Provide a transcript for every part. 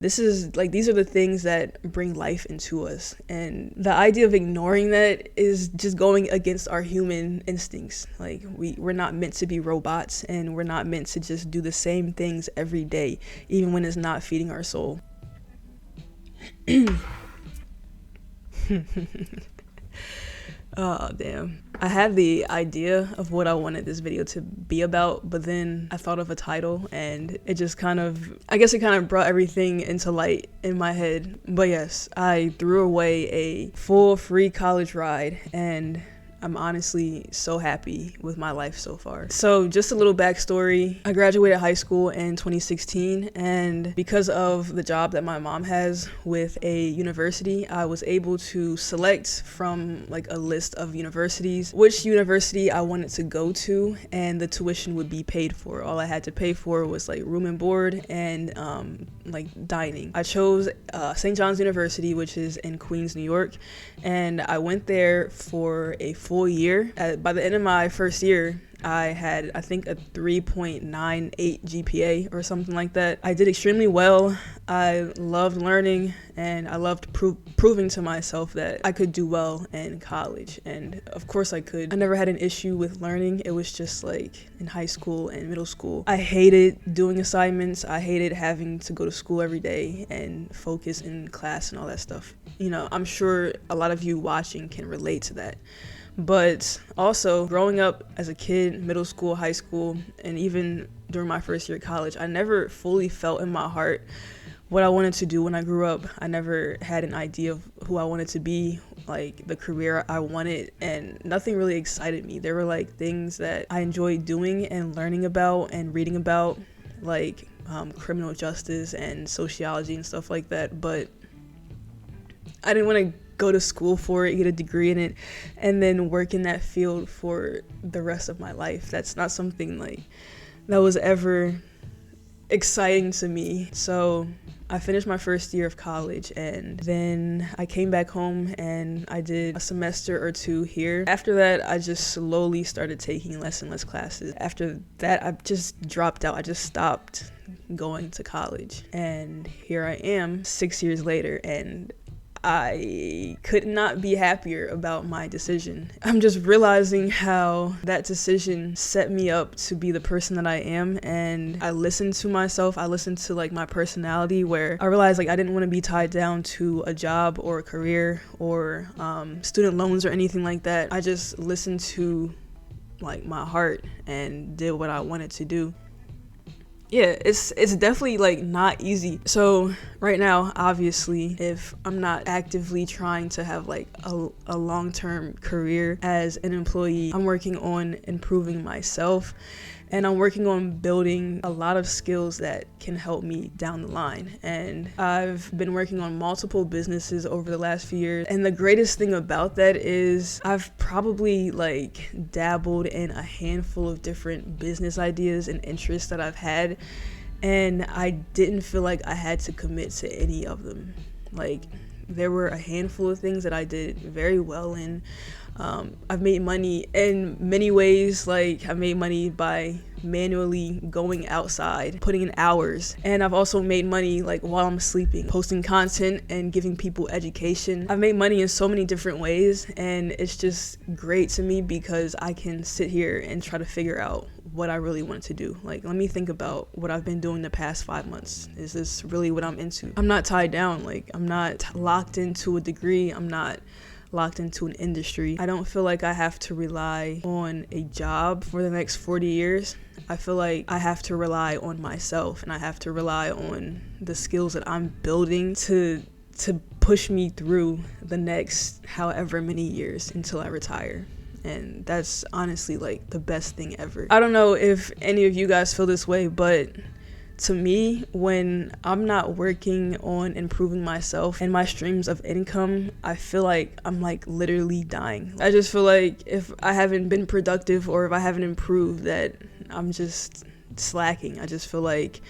These are the things that bring life into us. And the idea of ignoring that is just going against our human instincts. Like we're not meant to be robots, and we're not meant to just do the same things every day, even when it's not feeding our soul. Oh, damn. I had the idea of what I wanted this video to be about, but then I thought of a title and it just kind of brought everything into light in my head. But yes, I threw away a full free college ride, and I'm honestly so happy with my life so far. So just a little backstory. I graduated high school in 2016, and because of the job that my mom has with a university, I was able to select from like a list of universities which university I wanted to go to, and the tuition would be paid for. All I had to pay for was like room and board and like dining. I chose St. John's University, which is in Queens, New York, and I went there for a full year. By the end of my first year, I had, I think, a 3.98 GPA or something like that. I did extremely well. I loved learning, and I loved proving to myself that I could do well in college. And of course I could. I never had an issue with learning. It was just like in high school and middle school. I hated doing assignments. I hated having to go to school every day and focus in class and all that stuff. You know, I'm sure a lot of you watching can relate to that. But also, growing up as a kid, middle school, high school, and even during my first year of college, I never fully felt in my heart what I wanted to do when I grew up. I never had an idea of who I wanted to be, like the career I wanted, and nothing really excited me. There were like things that I enjoyed doing and learning about and reading about, like criminal justice and sociology and stuff like that, but I didn't want to go to school for it, get a degree in it, and then work in that field for the rest of my life. That's not something like that was ever exciting to me. So I finished my first year of college, and then I came back home and I did a semester or two here. After that, I just slowly started taking less and less classes. After that, I just dropped out. I just stopped going to college. And here I am 6 years later, and I could not be happier about my decision. I'm just realizing how that decision set me up to be the person that I am, and I listened to myself. I listened to like my personality, where I realized like I didn't want to be tied down to a job or a career or student loans or anything like that. I just listened to like my heart and did what I wanted to do. Yeah, it's definitely like not easy. So right now, obviously, if I'm not actively trying to have like a long-term career as an employee, I'm working on improving myself, and I'm working on building a lot of skills that can help me down the line. And I've been working on multiple businesses over the last few years. And the greatest thing about that is I've probably like dabbled in a handful of different business ideas and interests that I've had. And I didn't feel like I had to commit to any of them. Like, there were a handful of things that I did very well in. I've made money in many ways. Like, I made money by manually going outside, putting in hours. And I've also made money like while I'm sleeping, posting content and giving people education. I've made money in so many different ways, and it's just great to me because I can sit here and try to figure out what I really want to do. Like, let me think about what I've been doing the past 5 months. Is this really what I'm into? I'm not tied down. Like, I'm not locked into a degree. I'm not locked into an industry. I don't feel like I have to rely on a job for the next 40 years. I feel like I have to rely on myself, and I have to rely on the skills that I'm building to push me through the next however many years until I retire. And that's honestly like the best thing ever. I don't know if any of you guys feel this way, but to me, when I'm not working on improving myself and my streams of income, I feel like I'm like literally dying. I just feel like if I haven't been productive or if I haven't improved, that I'm just slacking. I just feel like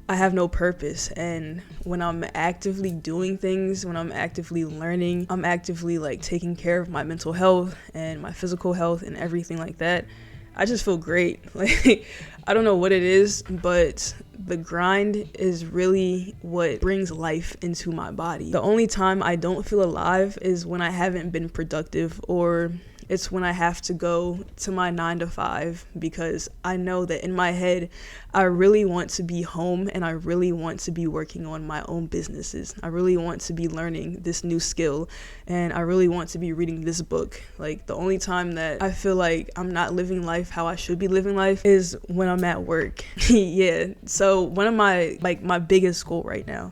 I have no purpose. And when I'm actively doing things, when I'm actively learning, I'm actively like taking care of my mental health and my physical health and everything like that, I just feel great. Like, I don't know what it is, but the grind is really what brings life into my body. The only time I don't feel alive is when I haven't been productive, or it's when I have to go to my 9 to 5, because I know that in my head, I really want to be home and I really want to be working on my own businesses. I really want to be learning this new skill, and I really want to be reading this book. Like, the only time that I feel like I'm not living life how I should be living life is when I'm at work. Yeah. So one of my biggest goal right now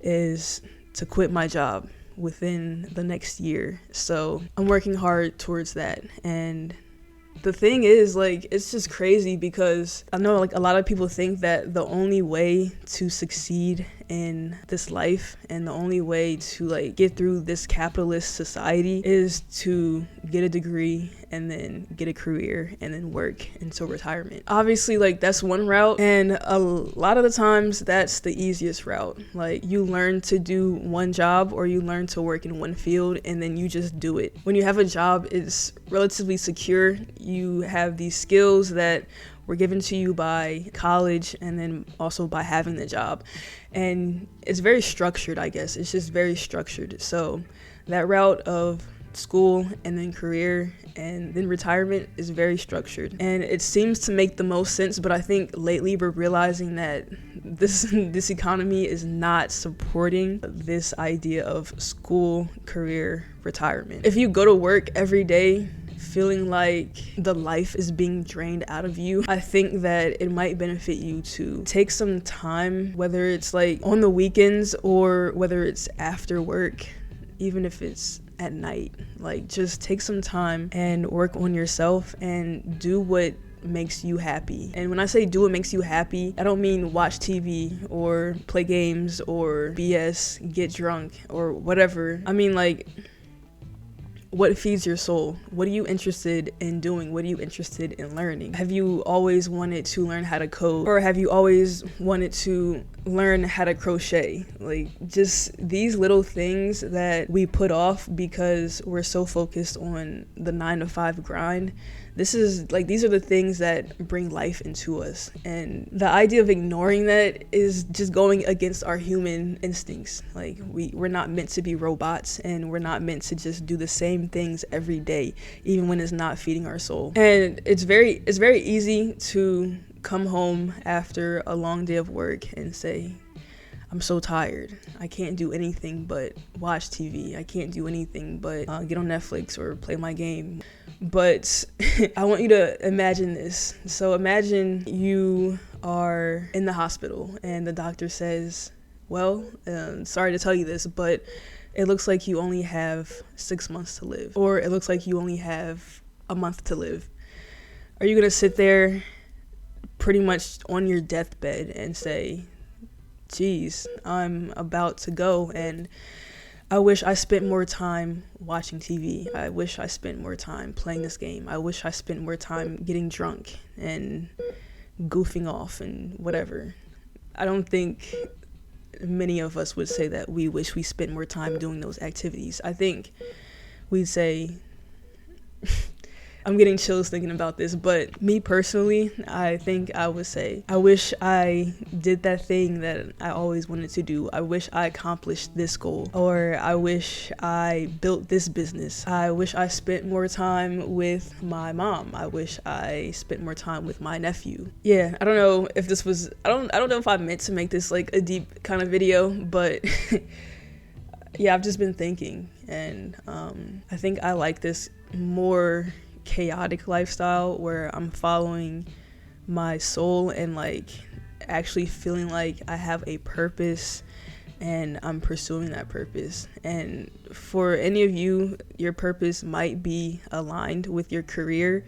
is to quit my job within the next year. So I'm working hard towards that. And the thing is, like, it's just crazy because I know, like, a lot of people think that the only way to succeed in this life and the only way to, like, get through this capitalist society is to get a degree and then get a career and then work until retirement. Obviously, like, that's one route, and a lot of the times that's the easiest route. Like, you learn to do one job or you learn to work in one field and then you just do it. When you have a job, it's relatively secure. You have these skills that were given to you by college and then also by having the job. And it's very structured, I guess. It's just very structured. So that route of school and then career and then retirement is very structured. And it seems to make the most sense, but I think lately we're realizing that this economy is not supporting this idea of school, career, retirement. If you go to work every day feeling like the life is being drained out of you, I think that it might benefit you to take some time, whether it's like on the weekends or whether it's after work, even if it's at night. Like, just take some time and work on yourself and do what makes you happy. And when I say do what makes you happy, I don't mean watch TV or play games or BS, get drunk or whatever. I mean, like, what feeds your soul? What are you interested in doing? What are you interested in learning? Have you always wanted to learn how to code? Or have you always wanted to learn how to crochet? Like, just these little things that we put off because we're so focused on the 9 to 5 grind. These are the things that bring life into us. And the idea of ignoring that is just going against our human instincts. Like, we're not meant to be robots, and we're not meant to just do the same things every day, even when it's not feeding our soul. And it's very easy to come home after a long day of work and say, I'm so tired. I can't do anything but watch TV. I can't do anything but get on Netflix or play my game. But I want you to imagine this. So imagine you are in the hospital and the doctor says, well, sorry to tell you this, but it looks like you only have 6 months to live, or it looks like you only have a month to live. Are you gonna sit there pretty much on your deathbed and say, geez, I'm about to go, and I wish I spent more time watching TV. I wish I spent more time playing this game. I wish I spent more time getting drunk and goofing off and whatever. I don't think many of us would say that we wish we spent more time doing those activities. I think we'd say, I'm getting chills thinking about this, but me personally, I think I would say, I wish I did that thing that I always wanted to do. I wish I accomplished this goal, or I wish I built this business. I wish I spent more time with my mom. I wish I spent more time with my nephew. Yeah, I don't know if this was, I don't know if I meant to make this like a deep kind of video, but yeah, I've just been thinking, and I think I like this more chaotic lifestyle where I'm following my soul and like actually feeling like I have a purpose and I'm pursuing that purpose. And for any of you, your purpose might be aligned with your career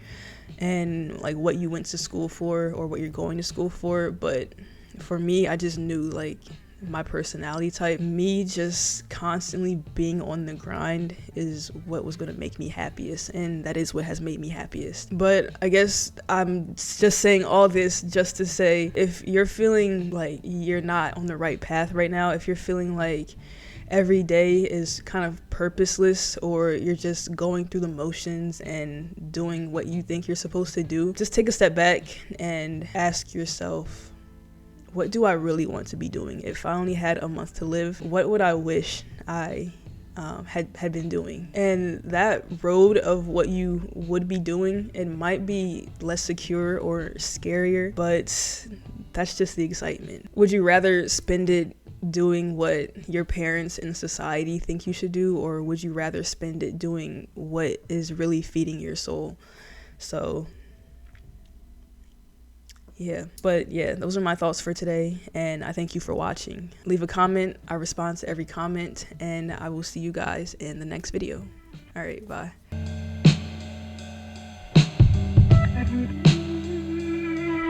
and like what you went to school for or what you're going to school for, but for me, I just knew like my personality type, me just constantly being on the grind is what was going to make me happiest, and that is what has made me happiest. But I guess I'm just saying all this just to say, if you're feeling like you're not on the right path right now, if you're feeling like every day is kind of purposeless, or you're just going through the motions and doing what you think you're supposed to do, just take a step back and ask yourself, what do I really want to be doing? If I only had a month to live, what would I wish I had been doing? And that road of what you would be doing, it might be less secure or scarier, but that's just the excitement. Would you rather spend it doing what your parents and society think you should do, or would you rather spend it doing what is really feeding your soul? So yeah, but yeah, those are my thoughts for today, and I thank you for watching. Leave a comment. I respond to every comment, and I will see you guys in the next video. All right, bye.